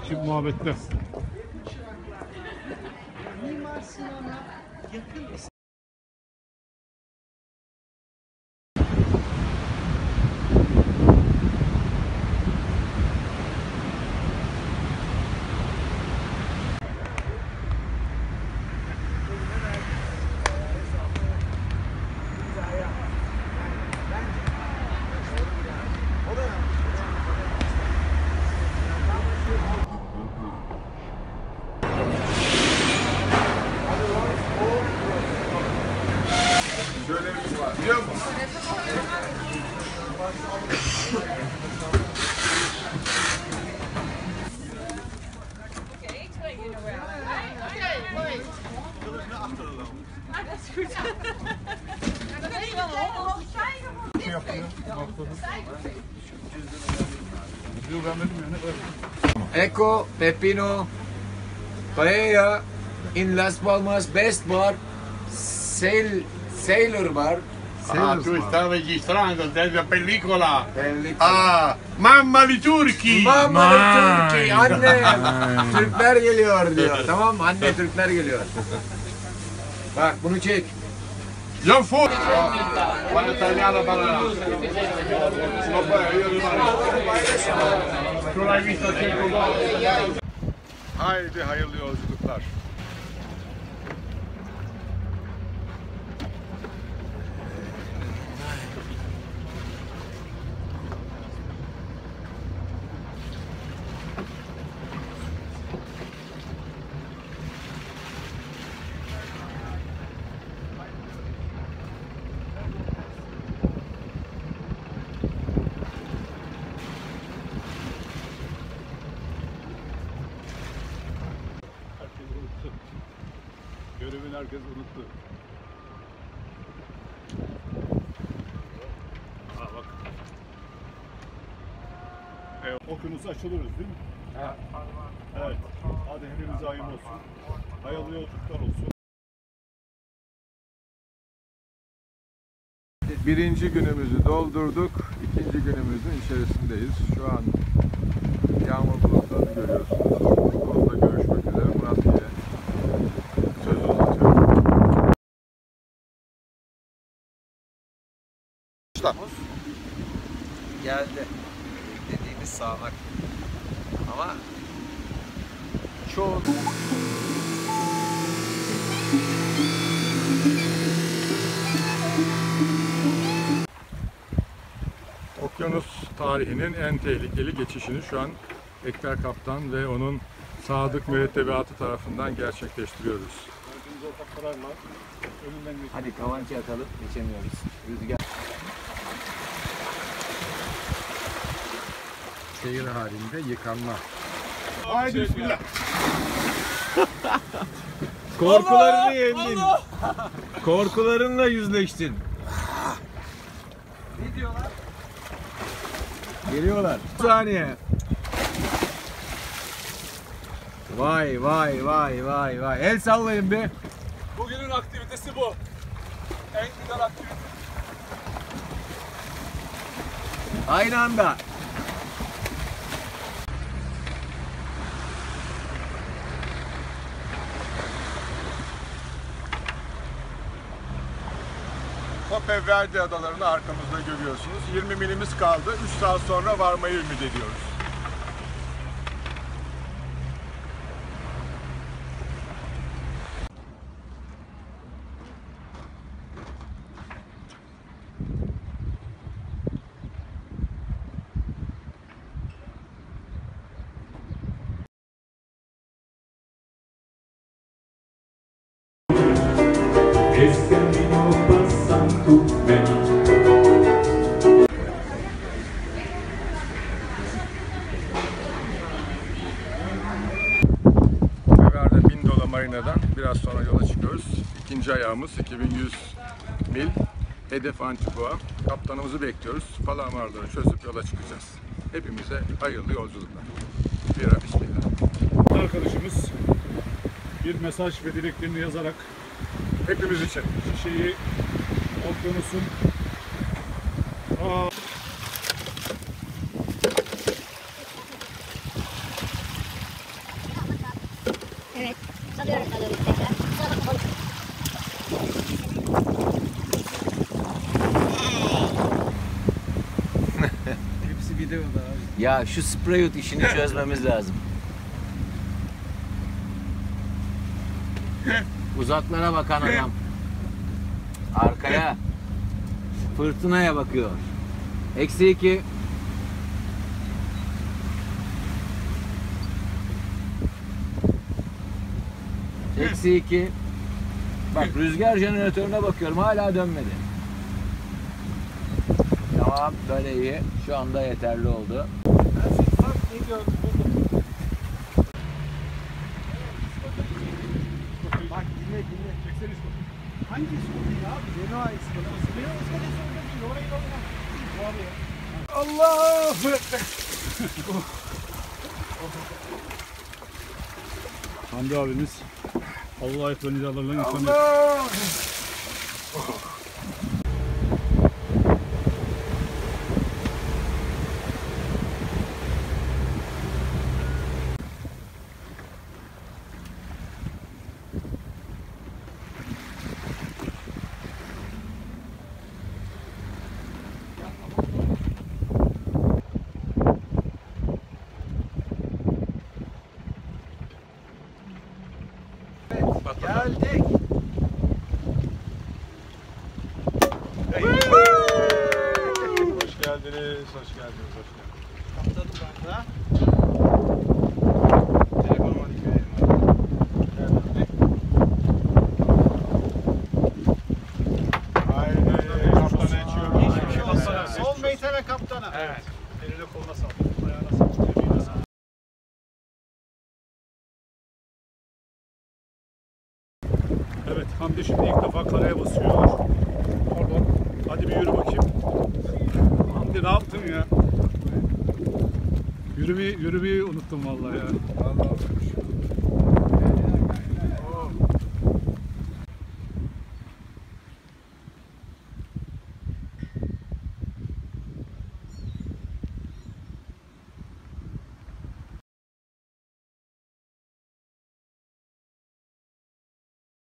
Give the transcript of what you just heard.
Çift muhabbette. Mimar Sinan'a yakın. Eco, Pepino, Paella, in Las Palmas, Best Bar, Sailor Bar. Ah, tu stai registrando della pellicola. Pellicola. Ah, Mamma di Turchi. Mamma Türkiye, anne Türkler geliyor diyor. Tamam mı? Anne Türkler geliyor. Bak bunu çek. Io fu. Quando tagliare la banana. Tu l'hai visto sempre. Haydi hayırlı yolculuklar. Görevini herkes unuttu. Ha bak. Okyanusu açılırız değil mi? Evet. Hadi hepimize hayırlı olsun. Hayırlı yolculuklar olsun. Birinci günümüzü doldurduk. İkinci günümüzün içerisindeyiz. Şu an yağmur bulutlarını görüyorsunuz. Konuda görüşmek üzere. Murat Bey'e söz uzatıyorum. Geldi. Dediğimiz sağanak. Ama çoğu... Okyanus tarihinin en tehlikeli geçişini şu an Ekber Kaptan ve onun sadık mürettebatı tarafından gerçekleştiriyoruz. Hadi kavançı atalım, geçemiyoruz. Rüzgar. Seyir halinde yıkanma. Haydi bismillah. Korkularını yendin. Korkularınla yüzleştin. Ne diyorlar? Geliyorlar. Bir saniye. Vay vay vay vay vay. El sallayın bir. Bugünün aktivitesi bu. En güzel aktivite. Aynı anda. Cape Verde adalarını arkamızda görüyorsunuz. 20 milimiz kaldı. 3 saat sonra varmayı ümit ediyoruz. Verde Bindola Marina'dan biraz sonra yola çıkıyoruz. İkinci ayağımız 2100 mil. Hedef Antigua. Kaptanımızı bekliyoruz. Palamarları çözüp yola çıkacağız. Hepimize hayırlı yolculuklar. Bira bismillah. Arkadaşımız bir mesaj ve dileklerini yazarak hepimiz için şişeyi okyanusun Salıyoruz tekrar. Hepsi videoda abi. Ya şu sprayut işini çözmemiz lazım. Uzaklara bakan adam. Arkaya. Fırtınaya bakıyor. -2. -2. Bak rüzgar jeneratörüne bakıyorum hala dönmedi. Tamam böyle iyi. Şu anda yeterli oldu. Ne gördün? Bak dinle. Çeksene şu. Hangi sorun ya abi? Renault iskolası. Renault iskolası orada değil. Orayı da oynar. Bu abi ya. Allahu Ekber. Hamdi abimiz Allah ekber Allah'ın insanı. Geldik. Hoş geldiniz. Kaptanım ben de. Telefonuma dikkat edin abi. Haydi kaptan açıyor. Geçmiş olsun. Sol meytene kaptana. Evet. Eline koluna sağlık. Ayağına sağlık. Eline sağlık. Evet, Hamdi şimdi ilk defa karaya basıyor. Pardon. Hadi bir yürü bakayım. Hamdi ne yaptın ya? Yürümeyi unuttum vallahi ya. Vallahi